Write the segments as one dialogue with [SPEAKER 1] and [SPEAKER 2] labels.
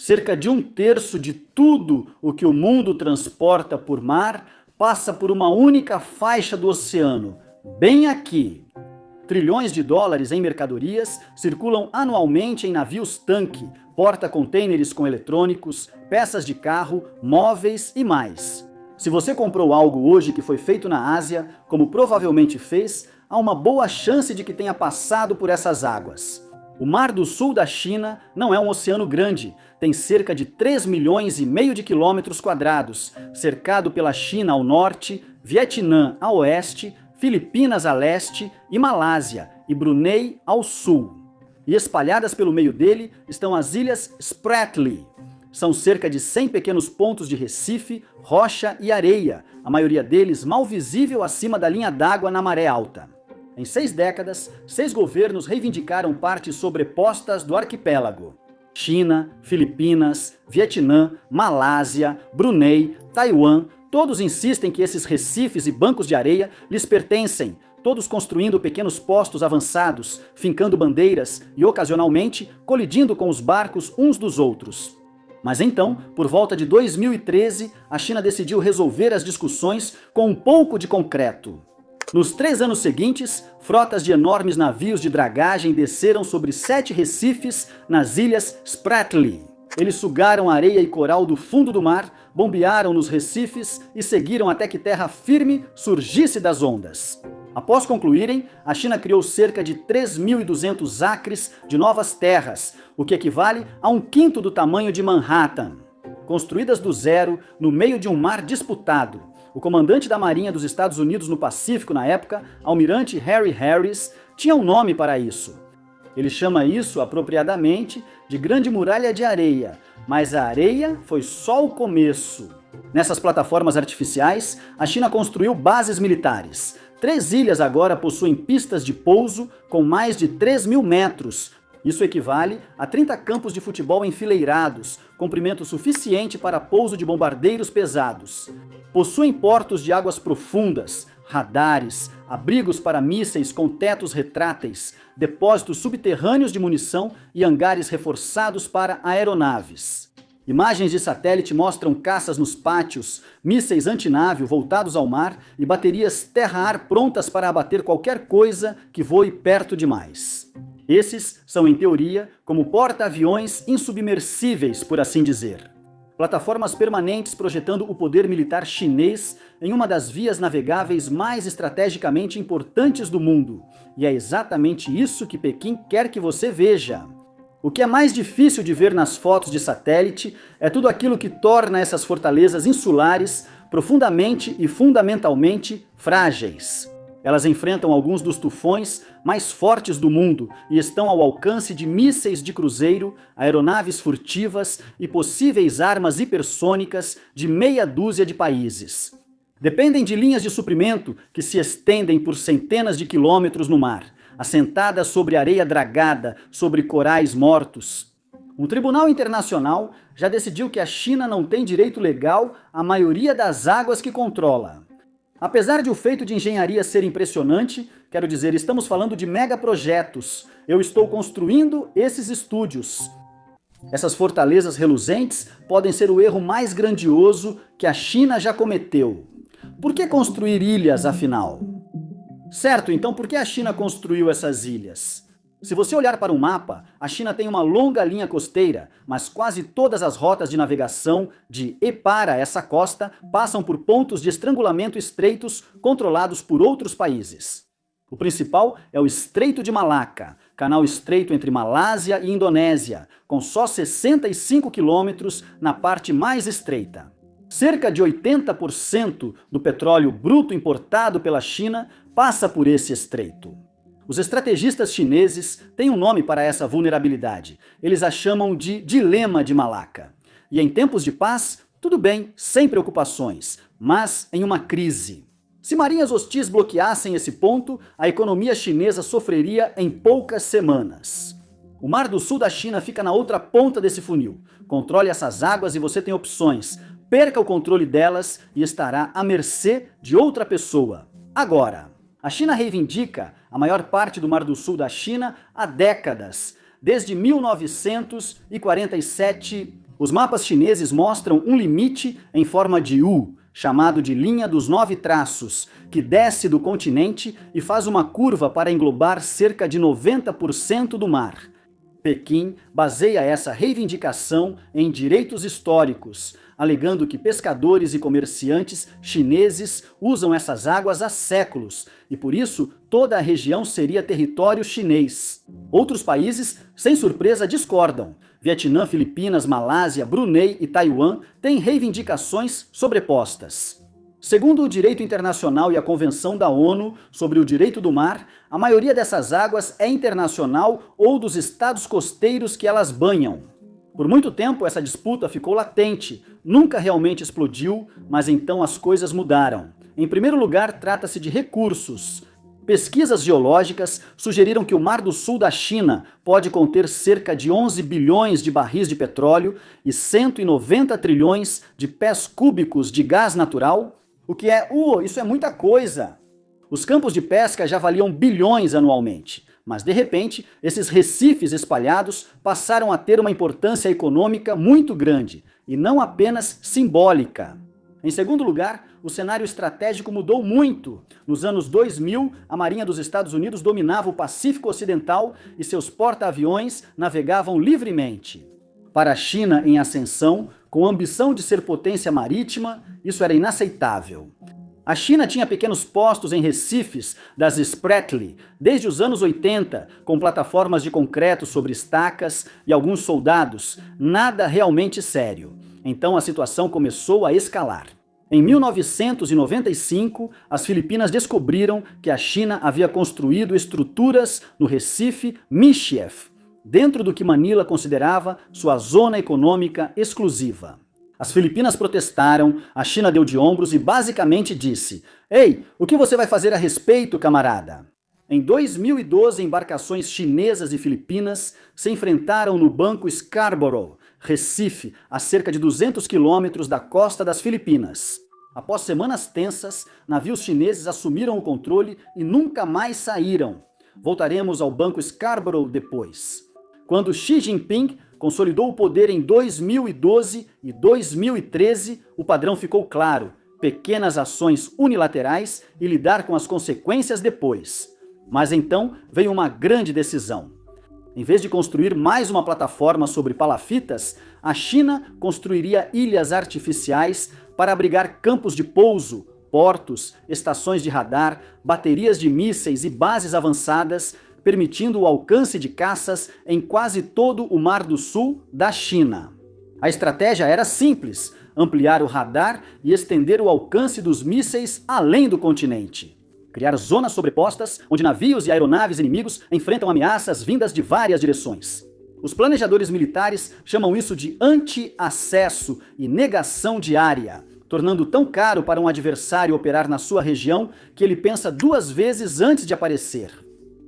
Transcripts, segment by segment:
[SPEAKER 1] Cerca de um terço de tudo o que o mundo transporta por mar passa por uma única faixa do oceano, bem aqui. Trilhões de dólares em mercadorias circulam anualmente em navios-tanque, porta-contêineres com eletrônicos, peças de carro, móveis e mais. Se você comprou algo hoje que foi feito na Ásia, como provavelmente fez, há uma boa chance de que tenha passado por essas águas. O Mar do Sul da China não é um oceano grande, tem cerca de 3,5 milhões de quilômetros quadrados, cercado pela China ao norte, Vietnã a oeste, Filipinas a leste e Malásia e Brunei ao sul. E espalhadas pelo meio dele estão as ilhas Spratly. São cerca de 100 pequenos pontos de recife, rocha e areia, a maioria deles mal visível acima da linha d'água na maré alta. Em 6 décadas, 6 governos reivindicaram partes sobrepostas do arquipélago. China, Filipinas, Vietnã, Malásia, Brunei, Taiwan, todos insistem que esses recifes e bancos de areia lhes pertencem, todos construindo pequenos postos avançados, fincando bandeiras e, ocasionalmente, colidindo com os barcos uns dos outros. Mas então, por volta de 2013, a China decidiu resolver as discussões com um pouco de concreto. Nos 3 anos seguintes, frotas de enormes navios de dragagem desceram sobre 7 recifes nas ilhas Spratly. Eles sugaram areia e coral do fundo do mar, bombearam nos recifes e seguiram até que terra firme surgisse das ondas. Após concluírem, a China criou cerca de 3.200 acres de novas terras, o que equivale a 1/5 do tamanho de Manhattan. Construídas do zero, no meio de um mar disputado, o comandante da Marinha dos Estados Unidos no Pacífico na época, almirante Harry Harris, tinha um nome para isso. Ele chama isso, apropriadamente, de Grande Muralha de Areia, mas a areia foi só o começo. Nessas plataformas artificiais, a China construiu bases militares. 3 ilhas agora possuem pistas de pouso com mais de 3.000 metros. Isso equivale a 30 campos de futebol enfileirados, comprimento suficiente para pouso de bombardeiros pesados. Possuem portos de águas profundas, radares, abrigos para mísseis com tetos retráteis, depósitos subterrâneos de munição e hangares reforçados para aeronaves. Imagens de satélite mostram caças nos pátios, mísseis antinávio voltados ao mar e baterias terra-ar prontas para abater qualquer coisa que voe perto demais. Esses são, em teoria, como porta-aviões insubmersíveis, por assim dizer. Plataformas permanentes projetando o poder militar chinês em uma das vias navegáveis mais estrategicamente importantes do mundo. E é exatamente isso que Pequim quer que você veja. O que é mais difícil de ver nas fotos de satélite é tudo aquilo que torna essas fortalezas insulares profundamente e fundamentalmente frágeis. Elas enfrentam alguns dos tufões mais fortes do mundo e estão ao alcance de mísseis de cruzeiro, aeronaves furtivas e possíveis armas hipersônicas de meia dúzia de países. Dependem de linhas de suprimento que se estendem por centenas de quilômetros no mar, assentadas sobre areia dragada, sobre corais mortos. Um tribunal internacional já decidiu que a China não tem direito legal à maioria das águas que controla. Apesar de o feito de engenharia ser impressionante, quero dizer, estamos falando de megaprojetos. Eu estou construindo esses estúdios. Essas fortalezas reluzentes podem ser o erro mais grandioso que a China já cometeu. Por que construir ilhas, afinal? Certo, então por que a China construiu essas ilhas? Se você olhar para um mapa, a China tem uma longa linha costeira, mas quase todas as rotas de navegação de e para essa costa passam por pontos de estrangulamento estreitos controlados por outros países. O principal é o Estreito de Malaca, canal estreito entre Malásia e Indonésia, com só 65 quilômetros na parte mais estreita. Cerca de 80% do petróleo bruto importado pela China passa por esse estreito. Os estrategistas chineses têm um nome para essa vulnerabilidade. Eles a chamam de Dilema de Malaca. E em tempos de paz, tudo bem, sem preocupações, mas em uma crise. Se marinhas hostis bloqueassem esse ponto, a economia chinesa sofreria em poucas semanas. O Mar do Sul da China fica na outra ponta desse funil. Controle essas águas e você tem opções. Perca o controle delas e estará à mercê de outra pessoa. Agora, a China reivindica a maior parte do Mar do Sul da China há décadas. Desde 1947, Os mapas chineses mostram um limite em forma de U, chamado de linha dos 9 traços, que desce do continente e faz uma curva para englobar cerca de 90% do mar. Pequim baseia essa reivindicação em direitos históricos, alegando que pescadores e comerciantes chineses usam essas águas há séculos e por isso toda a região seria território chinês. Outros países, sem surpresa, discordam. Vietnã, Filipinas, Malásia, Brunei e Taiwan têm reivindicações sobrepostas. Segundo o direito internacional e a Convenção da ONU sobre o Direito do Mar, a maioria dessas águas é internacional ou dos estados costeiros que elas banham. Por muito tempo essa disputa ficou latente, nunca realmente explodiu, mas então as coisas mudaram. Em primeiro lugar, trata-se de recursos. Pesquisas geológicas sugeriram que o Mar do Sul da China pode conter cerca de 11 bilhões de barris de petróleo e 190 trilhões de pés cúbicos de gás natural, o que isso é muita coisa. Os campos de pesca já valiam bilhões anualmente, mas de repente esses recifes espalhados passaram a ter uma importância econômica muito grande, e não apenas simbólica. Em segundo lugar, o cenário estratégico mudou muito. Nos anos 2000, a Marinha dos Estados Unidos dominava o Pacífico Ocidental e seus porta-aviões navegavam livremente. Para a China em ascensão, com a ambição de ser potência marítima, isso era inaceitável. A China tinha pequenos postos em recifes das Spratly desde os anos 80, com plataformas de concreto sobre estacas e alguns soldados, nada realmente sério. Então a situação começou a escalar. Em 1995, as Filipinas descobriram que a China havia construído estruturas no Recife Michiev, dentro do que Manila considerava sua zona econômica exclusiva. As Filipinas protestaram, a China deu de ombros e basicamente disse: "Ei, o que você vai fazer a respeito, camarada?" Em 2012, embarcações chinesas e filipinas se enfrentaram no Banco Scarborough, Recife, a cerca de 200 quilômetros da costa das Filipinas. Após semanas tensas, navios chineses assumiram o controle e nunca mais saíram. Voltaremos ao Banco Scarborough depois. Quando Xi Jinping consolidou o poder em 2012 e 2013, o padrão ficou claro: pequenas ações unilaterais e lidar com as consequências depois. Mas então veio uma grande decisão. Em vez de construir mais uma plataforma sobre palafitas, a China construiria ilhas artificiais para abrigar campos de pouso, portos, estações de radar, baterias de mísseis e bases avançadas, permitindo o alcance de caças em quase todo o Mar do Sul da China. A estratégia era simples: ampliar o radar e estender o alcance dos mísseis além do continente. Criar zonas sobrepostas onde navios e aeronaves inimigos enfrentam ameaças vindas de várias direções. Os planejadores militares chamam isso de anti-acesso e negação de área, tornando tão caro para um adversário operar na sua região que ele pensa 2 vezes antes de aparecer.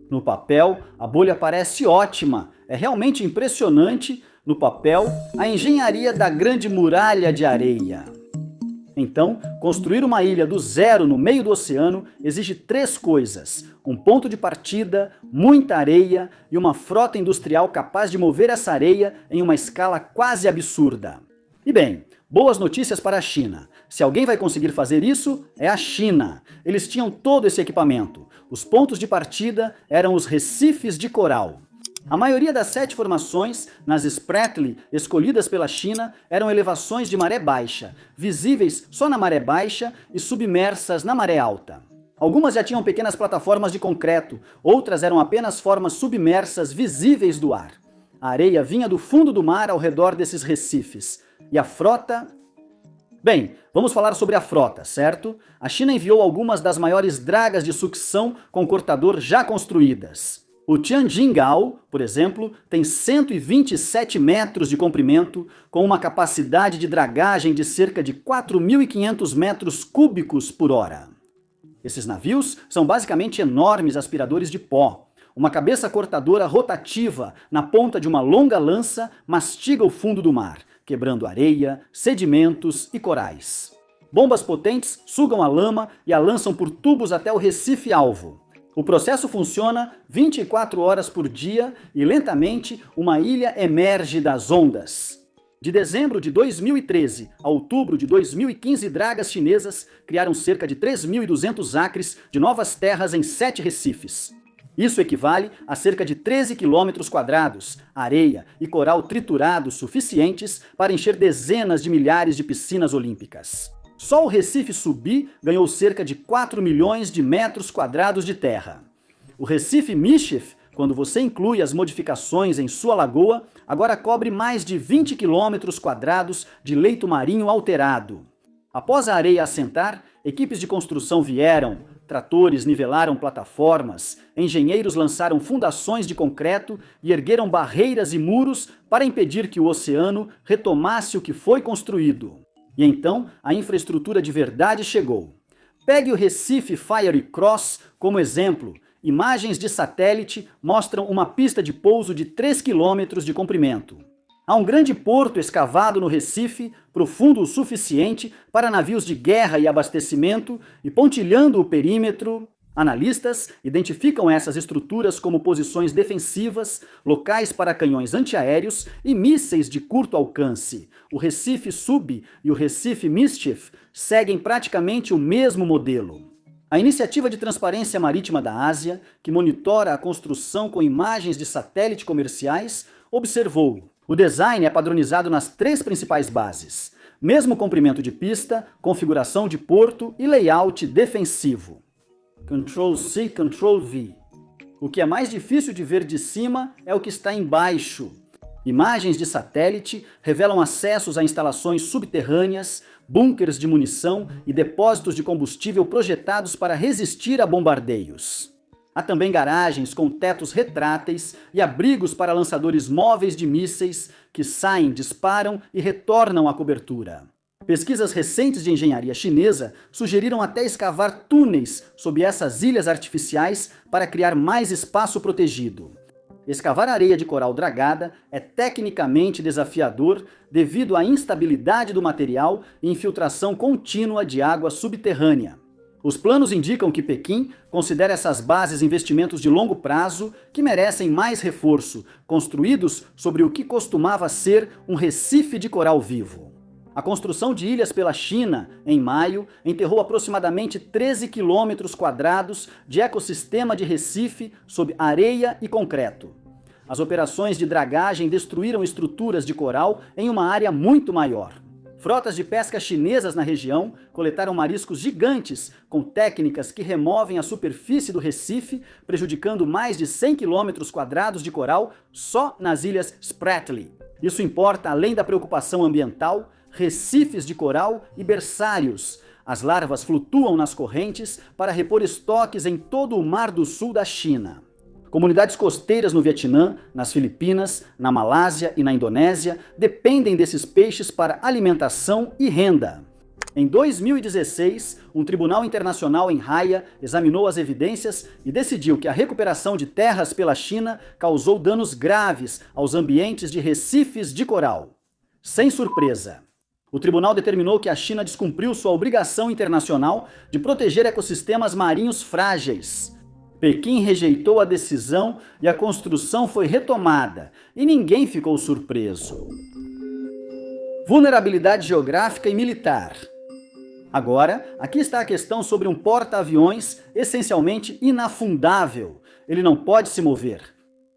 [SPEAKER 1] No papel, a bolha parece ótima, é realmente impressionante, no papel, a engenharia da Grande Muralha de Areia. Então, construir uma ilha do zero no meio do oceano exige 3 coisas: um ponto de partida, muita areia e uma frota industrial capaz de mover essa areia em uma escala quase absurda. E bem, boas notícias para a China. Se alguém vai conseguir fazer isso, é a China. Eles tinham todo esse equipamento. Os pontos de partida eram os recifes de coral. A maioria das 7 formações nas Spratly escolhidas pela China eram elevações de maré baixa, visíveis só na maré baixa e submersas na maré alta. Algumas já tinham pequenas plataformas de concreto, outras eram apenas formas submersas visíveis do ar. A areia vinha do fundo do mar ao redor desses recifes. E a frota? Bem, vamos falar sobre a frota, certo? A China enviou algumas das maiores dragas de sucção com cortador já construídas. O Tianjingao, por exemplo, tem 127 metros de comprimento, com uma capacidade de dragagem de cerca de 4.500 metros cúbicos por hora. Esses navios são basicamente enormes aspiradores de pó. Uma cabeça cortadora rotativa na ponta de uma longa lança mastiga o fundo do mar, quebrando areia, sedimentos e corais. Bombas potentes sugam a lama e a lançam por tubos até o recife-alvo. O processo funciona 24 horas por dia e lentamente uma ilha emerge das ondas. De dezembro de 2013 a outubro de 2015, dragas chinesas criaram cerca de 3.200 acres de novas terras em 7 recifes. Isso equivale a cerca de 13 quilômetros quadrados, areia e coral triturados suficientes para encher dezenas de milhares de piscinas olímpicas. Só o Recife Subi ganhou cerca de 4 milhões de metros quadrados de terra. O Recife Mischief, quando você inclui as modificações em sua lagoa, agora cobre mais de 20 quilômetros quadrados de leito marinho alterado. Após a areia assentar, equipes de construção vieram, tratores nivelaram plataformas, engenheiros lançaram fundações de concreto e ergueram barreiras e muros para impedir que o oceano retomasse o que foi construído. E então, a infraestrutura de verdade chegou. Pegue o Recife Fiery Cross como exemplo. Imagens de satélite mostram uma pista de pouso de 3 quilômetros de comprimento. Há um grande porto escavado no Recife, profundo o suficiente para navios de guerra e abastecimento, e pontilhando o perímetro, analistas identificam essas estruturas como posições defensivas, locais para canhões antiaéreos e mísseis de curto alcance. O Recife Sub e o Recife Mischief seguem praticamente o mesmo modelo. A Iniciativa de Transparência Marítima da Ásia, que monitora a construção com imagens de satélite comerciais, observou: o design é padronizado nas 3 principais bases: mesmo comprimento de pista, configuração de porto e layout defensivo. Ctrl+C, Ctrl+V. O que é mais difícil de ver de cima é o que está embaixo. Imagens de satélite revelam acessos a instalações subterrâneas, bunkers de munição e depósitos de combustível projetados para resistir a bombardeios. Há também garagens com tetos retráteis e abrigos para lançadores móveis de mísseis que saem, disparam e retornam à cobertura. Pesquisas recentes de engenharia chinesa sugeriram até escavar túneis sob essas ilhas artificiais para criar mais espaço protegido. Escavar areia de coral dragada é tecnicamente desafiador devido à instabilidade do material e infiltração contínua de água subterrânea. Os planos indicam que Pequim considera essas bases investimentos de longo prazo que merecem mais reforço, construídos sobre o que costumava ser um recife de coral vivo. A construção de ilhas pela China, em maio, enterrou aproximadamente 13 quilômetros quadrados de ecossistema de Recife sob areia e concreto. As operações de dragagem destruíram estruturas de coral em uma área muito maior. Frotas de pesca chinesas na região coletaram mariscos gigantes com técnicas que removem a superfície do Recife, prejudicando mais de 100 quilômetros quadrados de coral só nas ilhas Spratly. Isso importa além da preocupação ambiental, recifes de coral e berçários. As larvas flutuam nas correntes para repor estoques em todo o Mar do Sul da China. Comunidades costeiras no Vietnã, nas Filipinas, na Malásia e na Indonésia dependem desses peixes para alimentação e renda. Em 2016, um tribunal internacional em Haia examinou as evidências e decidiu que a recuperação de terras pela China causou danos graves aos ambientes de recifes de coral. Sem surpresa, o tribunal determinou que a China descumpriu sua obrigação internacional de proteger ecossistemas marinhos frágeis. Pequim rejeitou a decisão e a construção foi retomada, e ninguém ficou surpreso. Vulnerabilidade geográfica e militar. Agora, aqui está a questão sobre um porta-aviões essencialmente inafundável. Ele não pode se mover.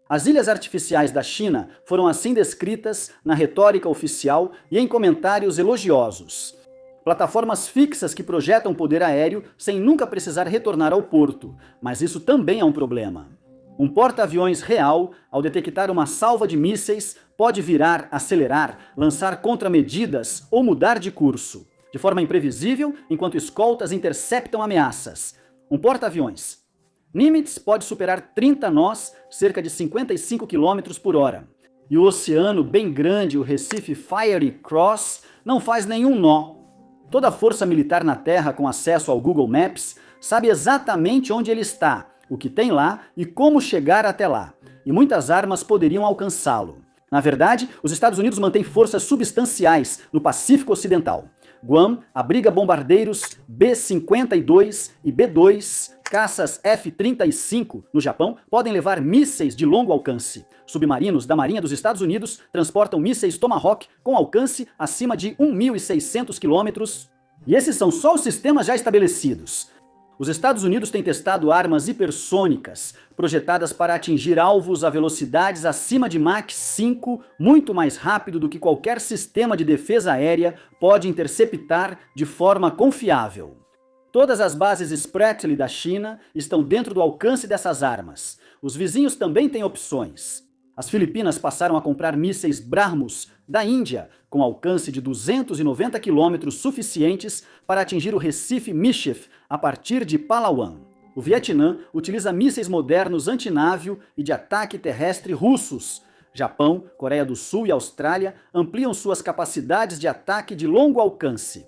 [SPEAKER 1] As ilhas artificiais da China foram assim descritas na retórica oficial e em comentários elogiosos. Plataformas fixas que projetam poder aéreo sem nunca precisar retornar ao porto, mas isso também é um problema. Um porta-aviões real, ao detectar uma salva de mísseis, pode virar, acelerar, lançar contramedidas ou mudar de curso, de forma imprevisível, enquanto escoltas interceptam ameaças. Um porta-aviões Nimitz pode superar 30 nós, cerca de 55 km por hora. E o oceano bem grande, o Recife Fiery Cross, não faz nenhum nó. Toda a força militar na Terra com acesso ao Google Maps sabe exatamente onde ele está, o que tem lá e como chegar até lá. E muitas armas poderiam alcançá-lo. Na verdade, os Estados Unidos mantêm forças substanciais no Pacífico Ocidental. Guam abriga bombardeiros B-52 e B-2, caças F-35 no Japão podem levar mísseis de longo alcance. Submarinos da Marinha dos Estados Unidos transportam mísseis Tomahawk com alcance acima de 1.600 quilômetros. E esses são só os sistemas já estabelecidos. Os Estados Unidos têm testado armas hipersônicas, projetadas para atingir alvos a velocidades acima de Mach 5, muito mais rápido do que qualquer sistema de defesa aérea pode interceptar de forma confiável. Todas as bases Spratly da China estão dentro do alcance dessas armas. Os vizinhos também têm opções. As Filipinas passaram a comprar mísseis BrahMos da Índia, com alcance de 290 quilômetros suficientes para atingir o Recife Mischief a partir de Palawan. O Vietnã utiliza mísseis modernos antinávio e de ataque terrestre russos. Japão, Coreia do Sul e Austrália ampliam suas capacidades de ataque de longo alcance.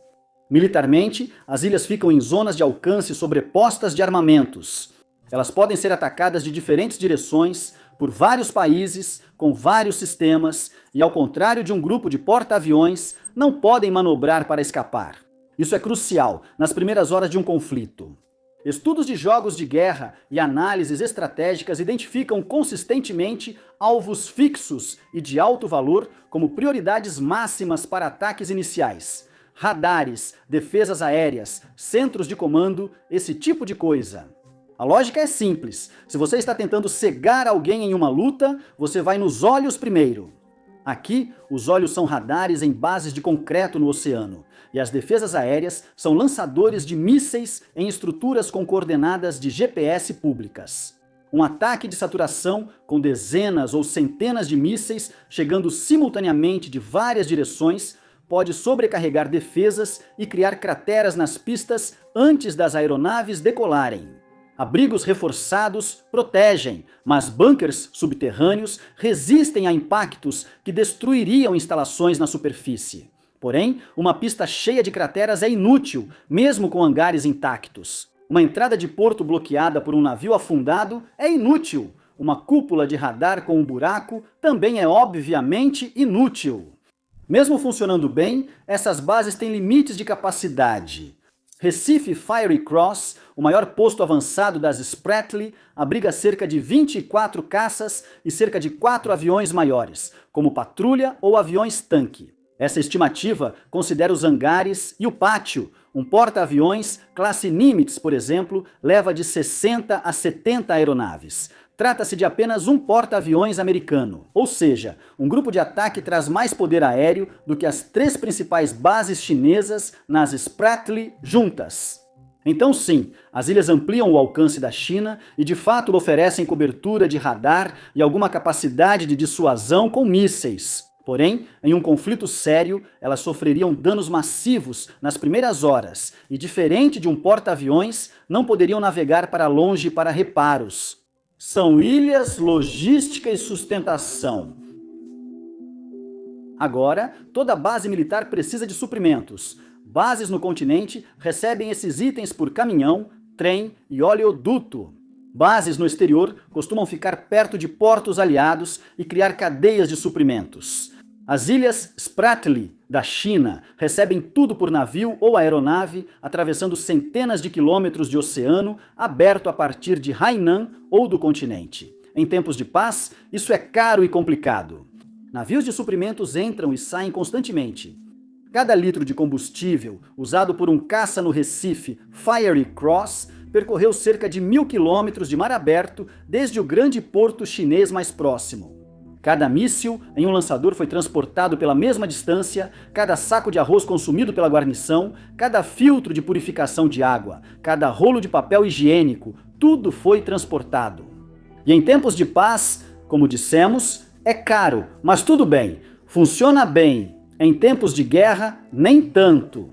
[SPEAKER 1] Militarmente, as ilhas ficam em zonas de alcance sobrepostas de armamentos. Elas podem ser atacadas de diferentes direções, por vários países, com vários sistemas, e ao contrário de um grupo de porta-aviões, não podem manobrar para escapar. Isso é crucial nas primeiras horas de um conflito. Estudos de jogos de guerra e análises estratégicas identificam consistentemente alvos fixos e de alto valor como prioridades máximas para ataques iniciais. Radares, defesas aéreas, centros de comando, esse tipo de coisa. A lógica é simples. Se você está tentando cegar alguém em uma luta, você vai nos olhos primeiro. Aqui, os olhos são radares em bases de concreto no oceano, e as defesas aéreas são lançadores de mísseis em estruturas com coordenadas de GPS públicas. Um ataque de saturação com dezenas ou centenas de mísseis chegando simultaneamente de várias direções pode sobrecarregar defesas e criar crateras nas pistas antes das aeronaves decolarem. Abrigos reforçados protegem, mas bunkers subterrâneos resistem a impactos que destruiriam instalações na superfície. Porém, uma pista cheia de crateras é inútil, mesmo com hangares intactos. Uma entrada de porto bloqueada por um navio afundado é inútil. Uma cúpula de radar com um buraco também é obviamente inútil. Mesmo funcionando bem, essas bases têm limites de capacidade. Recife Fiery Cross, o maior posto avançado das Spratly, abriga cerca de 24 caças e cerca de 4 aviões maiores, como patrulha ou aviões-tanque. Essa estimativa considera os hangares e o pátio. Um porta-aviões classe Nimitz, por exemplo, leva de 60 a 70 aeronaves. Trata-se de apenas um porta-aviões americano, ou seja, um grupo de ataque traz mais poder aéreo do que as 3 principais bases chinesas nas Spratly juntas. Então sim, as ilhas ampliam o alcance da China e de fato oferecem cobertura de radar e alguma capacidade de dissuasão com mísseis. Porém, em um conflito sério, elas sofreriam danos massivos nas primeiras horas e, diferente de um porta-aviões, não poderiam navegar para longe para reparos. São ilhas, logística e sustentação. Agora, toda base militar precisa de suprimentos. Bases no continente recebem esses itens por caminhão, trem e oleoduto. Bases no exterior costumam ficar perto de portos aliados e criar cadeias de suprimentos. As ilhas Spratly, da China, recebem tudo por navio ou aeronave, atravessando centenas de quilômetros de oceano aberto a partir de Hainan ou do continente. Em tempos de paz, isso é caro e complicado. Navios de suprimentos entram e saem constantemente. Cada litro de combustível usado por um caça no Recife Fiery Cross percorreu cerca de 1.000 quilômetros de mar aberto desde o grande porto chinês mais próximo. Cada míssil em um lançador foi transportado pela mesma distância, cada saco de arroz consumido pela guarnição, cada filtro de purificação de água, cada rolo de papel higiênico, tudo foi transportado. E em tempos de paz, como dissemos, é caro, mas tudo bem, funciona bem. Em tempos de guerra, nem tanto.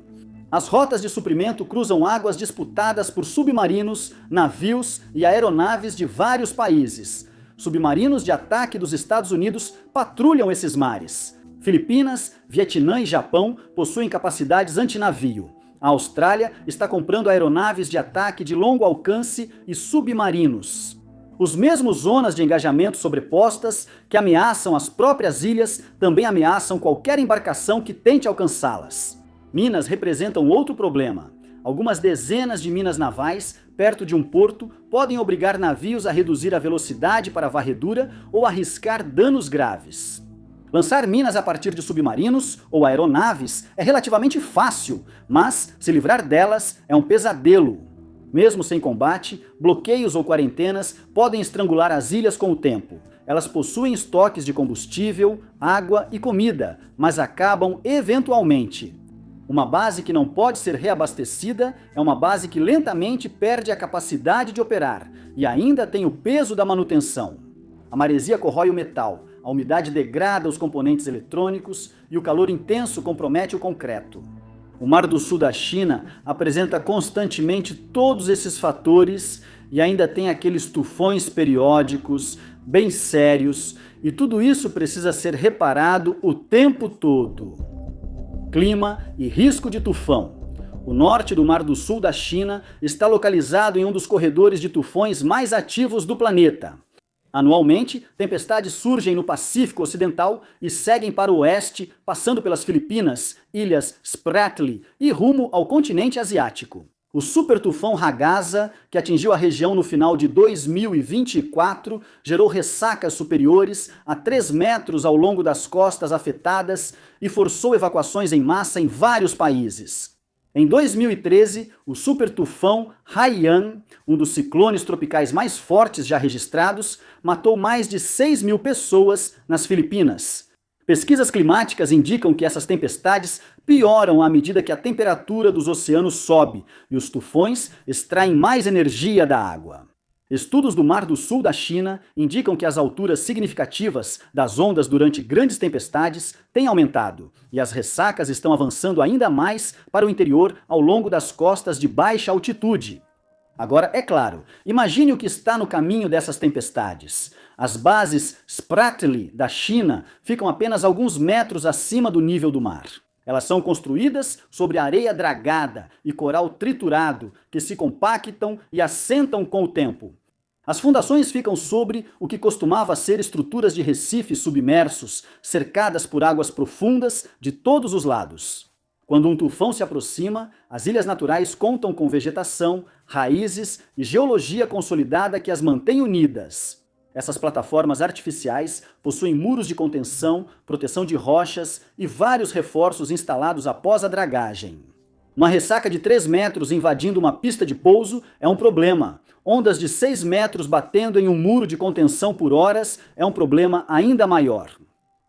[SPEAKER 1] As rotas de suprimento cruzam águas disputadas por submarinos, navios e aeronaves de vários países. Submarinos de ataque dos Estados Unidos patrulham esses mares. Filipinas, Vietnã e Japão possuem capacidades antinavio. A Austrália está comprando aeronaves de ataque de longo alcance e submarinos. Os mesmos zonas de engajamento sobrepostas que ameaçam as próprias ilhas também ameaçam qualquer embarcação que tente alcançá-las. Minas representam outro problema. Algumas dezenas de minas navais perto de um porto podem obrigar navios a reduzir a velocidade para a varredura ou arriscar danos graves. Lançar minas a partir de submarinos ou aeronaves é relativamente fácil, mas se livrar delas é um pesadelo. Mesmo sem combate, bloqueios ou quarentenas podem estrangular as ilhas com o tempo. Elas possuem estoques de combustível, água e comida, mas acabam eventualmente. Uma base que não pode ser reabastecida é uma base que lentamente perde a capacidade de operar e ainda tem o peso da manutenção. A maresia corrói o metal, a umidade degrada os componentes eletrônicos e o calor intenso compromete o concreto. O Mar do Sul da China apresenta constantemente todos esses fatores e ainda tem aqueles tufões periódicos, bem sérios, e tudo isso precisa ser reparado o tempo todo. Clima e risco de tufão. O norte do Mar do Sul da China está localizado em um dos corredores de tufões mais ativos do planeta. Anualmente, tempestades surgem no Pacífico Ocidental e seguem para o oeste, passando pelas Filipinas, ilhas Spratly e rumo ao continente asiático. O super tufão Hagasa, que atingiu a região no final de 2024, gerou ressacas superiores a 3 metros ao longo das costas afetadas e forçou evacuações em massa em vários países. Em 2013, o super tufão Haiyan, um dos ciclones tropicais mais fortes já registrados, matou mais de 6 mil pessoas nas Filipinas. Pesquisas climáticas indicam que essas tempestades pioram à medida que a temperatura dos oceanos sobe e os tufões extraem mais energia da água. Estudos do Mar do Sul da China indicam que as alturas significativas das ondas durante grandes tempestades têm aumentado e as ressacas estão avançando ainda mais para o interior ao longo das costas de baixa altitude. Agora, é claro, imagine o que está no caminho dessas tempestades. As bases Spratly da China ficam apenas alguns metros acima do nível do mar. Elas são construídas sobre areia dragada e coral triturado, que se compactam e assentam com o tempo. As fundações ficam sobre o que costumava ser estruturas de recifes submersos, cercadas por águas profundas de todos os lados. Quando um tufão se aproxima, as ilhas naturais contam com vegetação, raízes e geologia consolidada que as mantém unidas. Essas plataformas artificiais possuem muros de contenção, proteção de rochas e vários reforços instalados após a dragagem. Uma ressaca de 3 metros invadindo uma pista de pouso é um problema. Ondas de 6 metros batendo em um muro de contenção por horas é um problema ainda maior.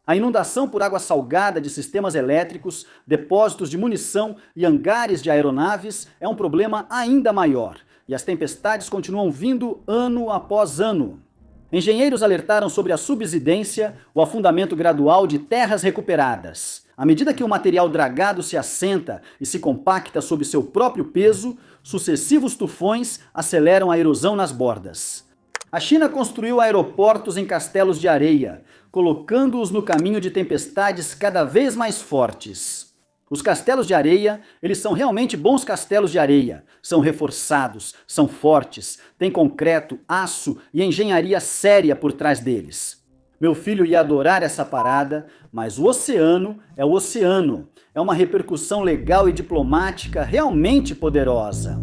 [SPEAKER 1] A inundação por água salgada de sistemas elétricos, depósitos de munição e hangares de aeronaves é um problema ainda maior. E as tempestades continuam vindo ano após ano. Engenheiros alertaram sobre a subsidência, o afundamento gradual de terras recuperadas. À medida que o material dragado se assenta e se compacta sob seu próprio peso, sucessivos tufões aceleram a erosão nas bordas. A China construiu aeroportos em castelos de areia, colocando-os no caminho de tempestades cada vez mais fortes. Os castelos de areia, eles são realmente bons castelos de areia. São reforçados, são fortes, têm concreto, aço e engenharia séria por trás deles. Meu filho ia adorar essa parada, mas o oceano é o oceano. É uma repercussão legal e diplomática realmente poderosa.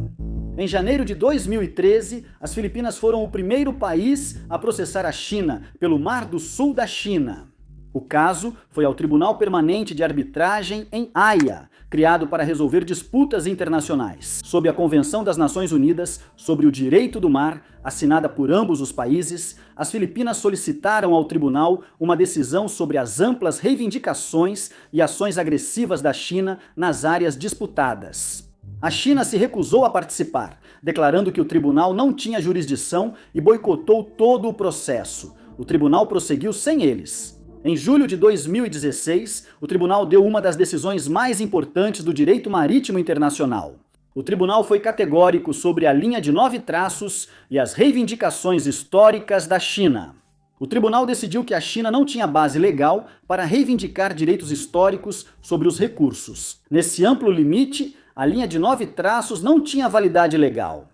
[SPEAKER 1] Em janeiro de 2013, as Filipinas foram o primeiro país a processar a China pelo Mar do Sul da China. O caso foi ao Tribunal Permanente de Arbitragem em Haia, criado para resolver disputas internacionais. Sob a Convenção das Nações Unidas sobre o Direito do Mar, assinada por ambos os países, as Filipinas solicitaram ao tribunal uma decisão sobre as amplas reivindicações e ações agressivas da China nas áreas disputadas. A China se recusou a participar, declarando que o tribunal não tinha jurisdição e boicotou todo o processo. O tribunal prosseguiu sem eles. Em julho de 2016, o tribunal deu uma das decisões mais importantes do direito marítimo internacional. O tribunal foi categórico sobre a linha de 9 traços e as reivindicações históricas da China. O tribunal decidiu que a China não tinha base legal para reivindicar direitos históricos sobre os recursos. Nesse amplo limite, a linha de 9 traços não tinha validade legal.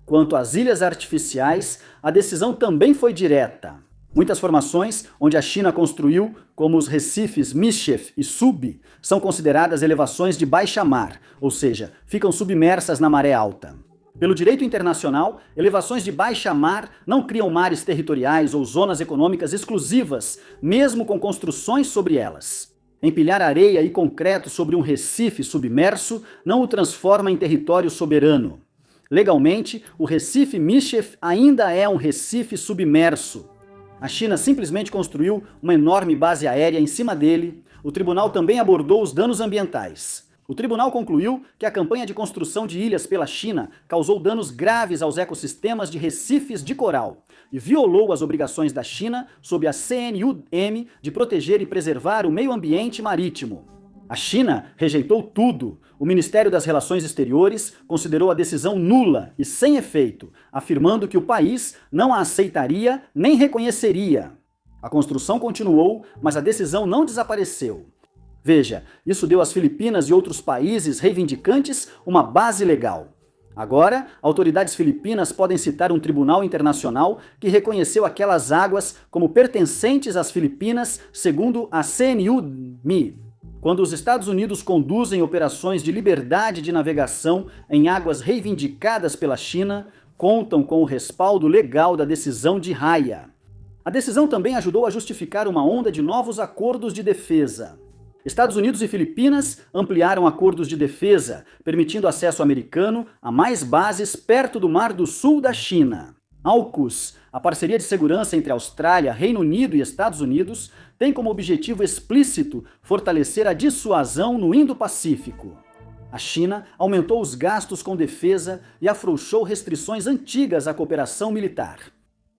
[SPEAKER 1] Quanto às ilhas artificiais, a decisão também foi direta. Muitas formações onde a China construiu, como os recifes Mischief e Sub, são consideradas elevações de baixa mar, ou seja, ficam submersas na maré alta. Pelo direito internacional, elevações de baixa mar não criam mares territoriais ou zonas econômicas exclusivas, mesmo com construções sobre elas. Empilhar areia e concreto sobre um recife submerso não o transforma em território soberano. Legalmente, o recife Mischief ainda é um recife submerso. A China simplesmente construiu uma enorme base aérea em cima dele. O tribunal também abordou os danos ambientais. O tribunal concluiu que a campanha de construção de ilhas pela China causou danos graves aos ecossistemas de recifes de coral e violou as obrigações da China sob a CNUM de proteger e preservar o meio ambiente marítimo. A China rejeitou tudo. O Ministério das Relações Exteriores considerou a decisão nula e sem efeito, afirmando que o país não a aceitaria nem reconheceria. A construção continuou, mas a decisão não desapareceu. Veja, isso deu às Filipinas e outros países reivindicantes uma base legal. Agora, autoridades filipinas podem citar um tribunal internacional que reconheceu aquelas águas como pertencentes às Filipinas, segundo a CNUM. Quando os Estados Unidos conduzem operações de liberdade de navegação em águas reivindicadas pela China, contam com o respaldo legal da decisão de Haia. A decisão também ajudou a justificar uma onda de novos acordos de defesa. Estados Unidos e Filipinas ampliaram acordos de defesa, permitindo acesso americano a mais bases perto do Mar do Sul da China. AUKUS, a parceria de segurança entre Austrália, Reino Unido e Estados Unidos, tem como objetivo explícito fortalecer a dissuasão no Indo-Pacífico. A China aumentou os gastos com defesa e afrouxou restrições antigas à cooperação militar.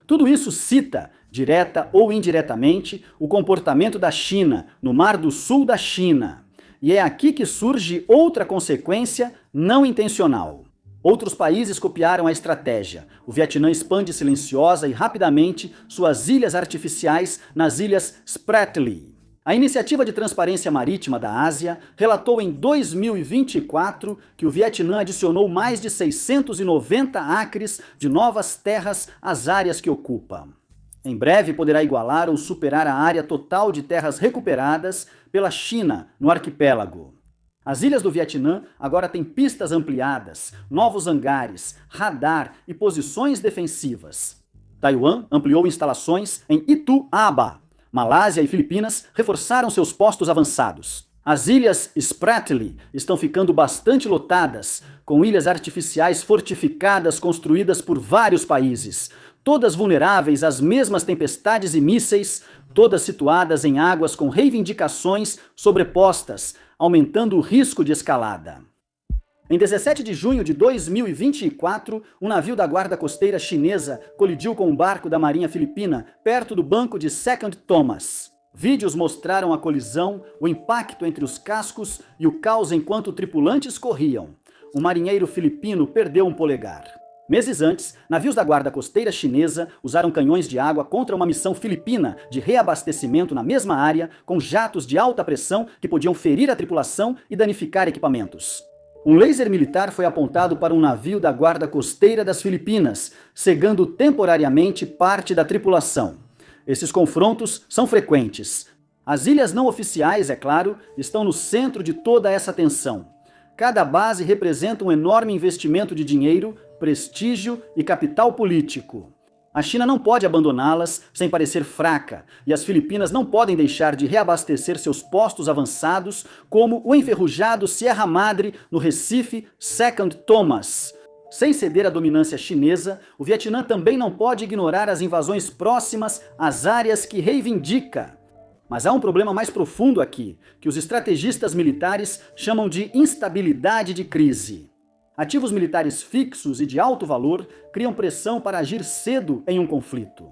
[SPEAKER 1] Tudo isso cita, direta ou indiretamente, o comportamento da China no Mar do Sul da China. E é aqui que surge outra consequência não intencional. Outros países copiaram a estratégia. O Vietnã expande silenciosa e rapidamente suas ilhas artificiais nas ilhas Spratly. A Iniciativa de Transparência Marítima da Ásia relatou em 2024 que o Vietnã adicionou mais de 690 acres de novas terras às áreas que ocupa. Em breve poderá igualar ou superar a área total de terras recuperadas pela China no arquipélago. As ilhas do Vietnã agora têm pistas ampliadas, novos hangares, radar e posições defensivas. Taiwan ampliou instalações em Itu-Aba. Malásia e Filipinas reforçaram seus postos avançados. As ilhas Spratly estão ficando bastante lotadas, com ilhas artificiais fortificadas construídas por vários países, todas vulneráveis às mesmas tempestades e mísseis, todas situadas em águas com reivindicações sobrepostas, aumentando o risco de escalada. Em 17 de junho de 2024, um navio da Guarda Costeira chinesa colidiu com um barco da Marinha Filipina perto do banco de Second Thomas. Vídeos mostraram a colisão, o impacto entre os cascos e o caos enquanto tripulantes corriam. Um marinheiro filipino perdeu um polegar. Meses antes, navios da Guarda Costeira chinesa usaram canhões de água contra uma missão filipina de reabastecimento na mesma área, com jatos de alta pressão que podiam ferir a tripulação e danificar equipamentos. Um laser militar foi apontado para um navio da Guarda Costeira das Filipinas, cegando temporariamente parte da tripulação. Esses confrontos são frequentes. As ilhas não oficiais, é claro, estão no centro de toda essa tensão. Cada base representa um enorme investimento de dinheiro, prestígio e capital político. A China não pode abandoná-las sem parecer fraca, e as Filipinas não podem deixar de reabastecer seus postos avançados, como o enferrujado Sierra Madre no Recife Second Thomas. Sem ceder à dominância chinesa, o Vietnã também não pode ignorar as invasões próximas às áreas que reivindica. Mas há um problema mais profundo aqui, que os estrategistas militares chamam de instabilidade de crise. Ativos militares fixos e de alto valor criam pressão para agir cedo em um conflito.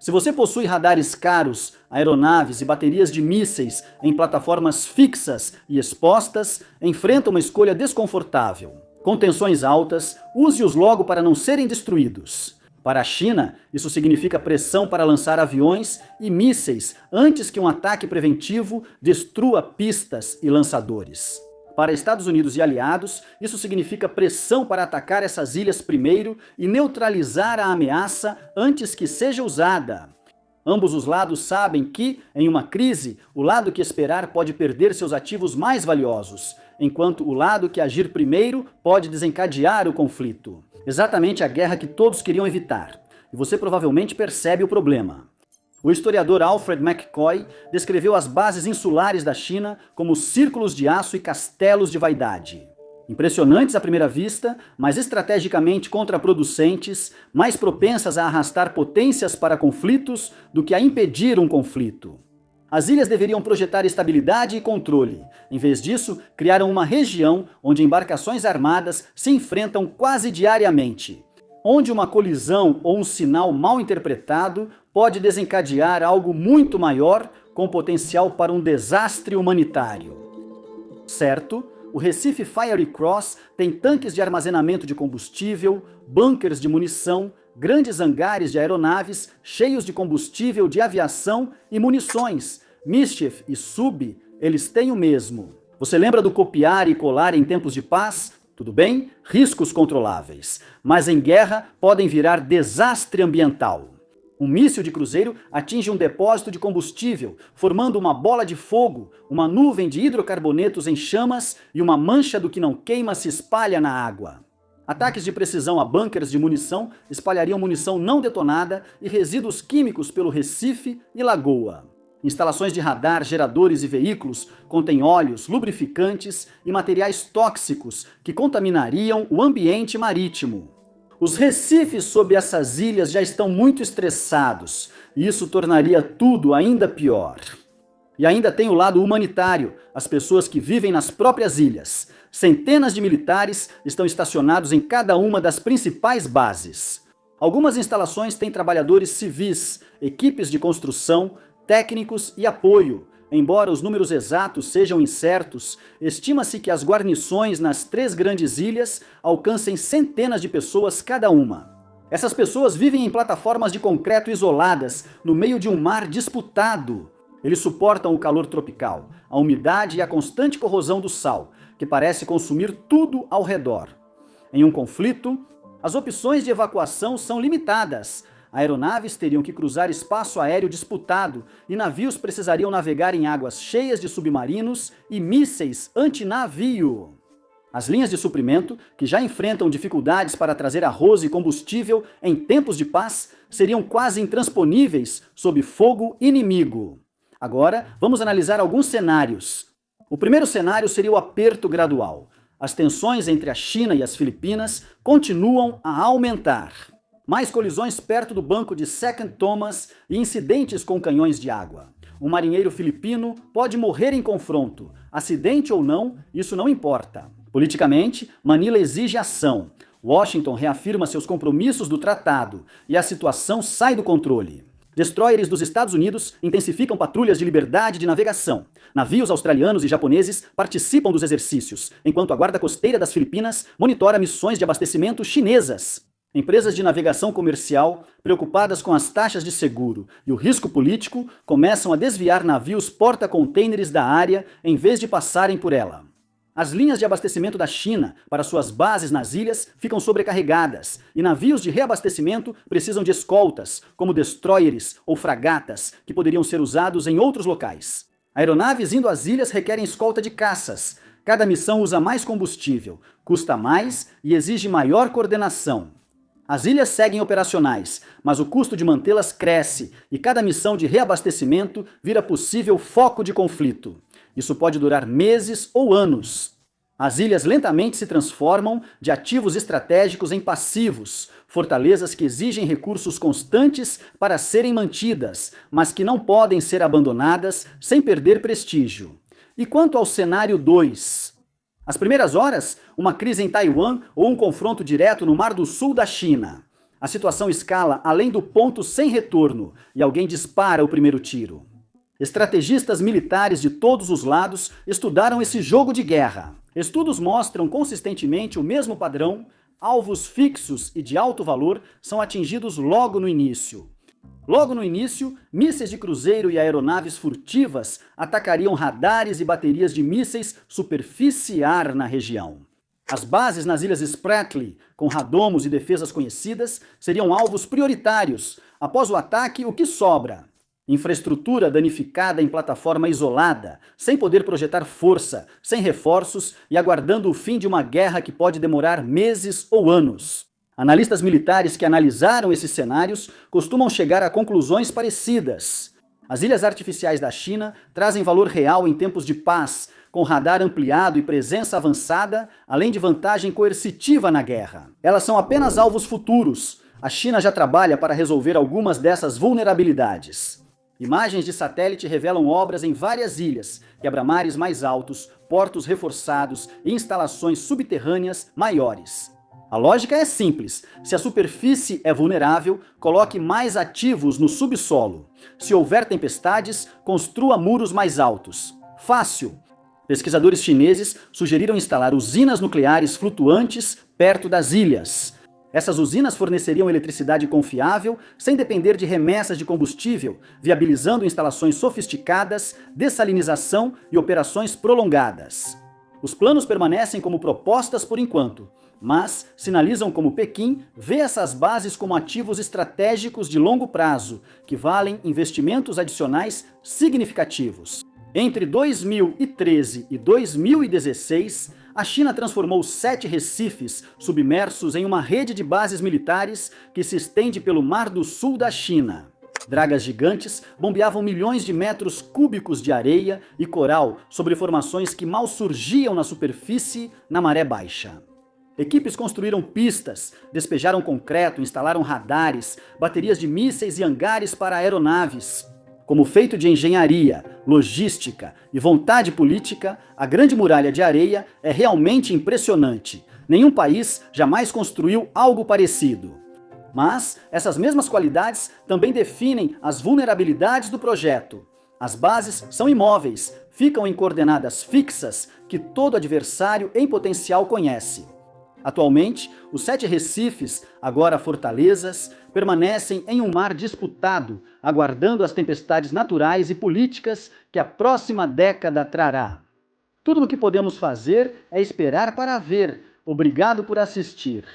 [SPEAKER 1] Se você possui radares caros, aeronaves e baterias de mísseis em plataformas fixas e expostas, enfrenta uma escolha desconfortável. Com tensões altas, use-os logo para não serem destruídos. Para a China, isso significa pressão para lançar aviões e mísseis antes que um ataque preventivo destrua pistas e lançadores. Para Estados Unidos e aliados, isso significa pressão para atacar essas ilhas primeiro e neutralizar a ameaça antes que seja usada. Ambos os lados sabem que, em uma crise, o lado que esperar pode perder seus ativos mais valiosos, enquanto o lado que agir primeiro pode desencadear o conflito. Exatamente a guerra que todos queriam evitar. E você provavelmente percebe o problema. O historiador Alfred McCoy descreveu as bases insulares da China como círculos de aço e castelos de vaidade. Impressionantes à primeira vista, mas estrategicamente contraproducentes, mais propensas a arrastar potências para conflitos do que a impedir um conflito. As ilhas deveriam projetar estabilidade e controle. Em vez disso, criaram uma região onde embarcações armadas se enfrentam quase diariamente, onde uma colisão ou um sinal mal interpretado pode desencadear algo muito maior com potencial para um desastre humanitário. Certo? O Recife Fiery Cross tem tanques de armazenamento de combustível, bunkers de munição, grandes hangares de aeronaves cheios de combustível de aviação e munições. Mischief e Sub, eles têm o mesmo. Você lembra do copiar e colar em tempos de paz? Tudo bem? Riscos controláveis. Mas em guerra podem virar desastre ambiental. Um míssil de cruzeiro atinge um depósito de combustível, formando uma bola de fogo, uma nuvem de hidrocarbonetos em chamas e uma mancha do que não queima se espalha na água. Ataques de precisão a bunkers de munição espalhariam munição não detonada e resíduos químicos pelo Recife e Lagoa. Instalações de radar, geradores e veículos contêm óleos, lubrificantes e materiais tóxicos que contaminariam o ambiente marítimo. Os recifes sob essas ilhas já estão muito estressados, e isso tornaria tudo ainda pior. E ainda tem o lado humanitário, as pessoas que vivem nas próprias ilhas. Centenas de militares estão estacionados em cada uma das principais bases. Algumas instalações têm trabalhadores civis, equipes de construção, técnicos e apoio. Embora os números exatos sejam incertos, estima-se que as guarnições nas 3 grandes ilhas alcancem centenas de pessoas cada uma. Essas pessoas vivem em plataformas de concreto isoladas, no meio de um mar disputado. Eles suportam o calor tropical, a umidade e a constante corrosão do sal, que parece consumir tudo ao redor. Em um conflito, as opções de evacuação são limitadas. Aeronaves teriam que cruzar espaço aéreo disputado e navios precisariam navegar em águas cheias de submarinos e mísseis antinavio. As linhas de suprimento, que já enfrentam dificuldades para trazer arroz e combustível em tempos de paz, seriam quase intransponíveis sob fogo inimigo. Agora, vamos analisar alguns cenários. O primeiro cenário seria o aperto gradual. As tensões entre a China e as Filipinas continuam a aumentar. Mais colisões perto do banco de Second Thomas e incidentes com canhões de água. Um marinheiro filipino pode morrer em confronto. Acidente ou não, isso não importa. Politicamente, Manila exige ação. Washington reafirma seus compromissos do tratado e a situação sai do controle. Destroyers dos Estados Unidos intensificam patrulhas de liberdade de navegação. Navios australianos e japoneses participam dos exercícios, enquanto a Guarda Costeira das Filipinas monitora missões de abastecimento chinesas. Empresas de navegação comercial, preocupadas com as taxas de seguro e o risco político, começam a desviar navios porta-contêineres da área em vez de passarem por ela. As linhas de abastecimento da China para suas bases nas ilhas ficam sobrecarregadas e navios de reabastecimento precisam de escoltas, como destroyers ou fragatas, que poderiam ser usados em outros locais. Aeronaves indo às ilhas requerem escolta de caças. Cada missão usa mais combustível, custa mais e exige maior coordenação. As ilhas seguem operacionais, mas o custo de mantê-las cresce e cada missão de reabastecimento vira possível foco de conflito. Isso pode durar meses ou anos. As ilhas lentamente se transformam de ativos estratégicos em passivos, fortalezas que exigem recursos constantes para serem mantidas, mas que não podem ser abandonadas sem perder prestígio. E quanto ao cenário 2? As primeiras horas, uma crise em Taiwan ou um confronto direto no Mar do Sul da China. A situação escala além do ponto sem retorno e alguém dispara o primeiro tiro. Estrategistas militares de todos os lados estudaram esse jogo de guerra. Estudos mostram consistentemente o mesmo padrão: alvos fixos e de alto valor são atingidos logo no início. Logo no início, mísseis de cruzeiro e aeronaves furtivas atacariam radares e baterias de mísseis superficiar na região. As bases nas ilhas Spratly, com radomos e defesas conhecidas, seriam alvos prioritários. Após o ataque, o que sobra? Infraestrutura danificada em plataforma isolada, sem poder projetar força, sem reforços e aguardando o fim de uma guerra que pode demorar meses ou anos. Analistas militares que analisaram esses cenários costumam chegar a conclusões parecidas. As ilhas artificiais da China trazem valor real em tempos de paz, com radar ampliado e presença avançada, além de vantagem coercitiva na guerra. Elas são apenas alvos futuros. A China já trabalha para resolver algumas dessas vulnerabilidades. Imagens de satélite revelam obras em várias ilhas, quebra-mares mais altos, portos reforçados e instalações subterrâneas maiores. A lógica é simples. Se a superfície é vulnerável, coloque mais ativos no subsolo. Se houver tempestades, construa muros mais altos. Fácil! Pesquisadores chineses sugeriram instalar usinas nucleares flutuantes perto das ilhas. Essas usinas forneceriam eletricidade confiável, sem depender de remessas de combustível, viabilizando instalações sofisticadas, dessalinização e operações prolongadas. Os planos permanecem como propostas por enquanto, mas sinalizam como Pequim vê essas bases como ativos estratégicos de longo prazo, que valem investimentos adicionais significativos. Entre 2013 e 2016, a China transformou 7 recifes submersos em uma rede de bases militares que se estende pelo Mar do Sul da China. Dragas gigantes bombeavam milhões de metros cúbicos de areia e coral sobre formações que mal surgiam na superfície na maré baixa. Equipes construíram pistas, despejaram concreto, instalaram radares, baterias de mísseis e hangares para aeronaves. Como feito de engenharia, logística e vontade política, a Grande Muralha de Areia é realmente impressionante. Nenhum país jamais construiu algo parecido. Mas essas mesmas qualidades também definem as vulnerabilidades do projeto. As bases são imóveis, ficam em coordenadas fixas que todo adversário em potencial conhece. Atualmente, os 7 recifes, agora fortalezas, permanecem em um mar disputado, aguardando as tempestades naturais e políticas que a próxima década trará. Tudo o que podemos fazer é esperar para ver. Obrigado por assistir.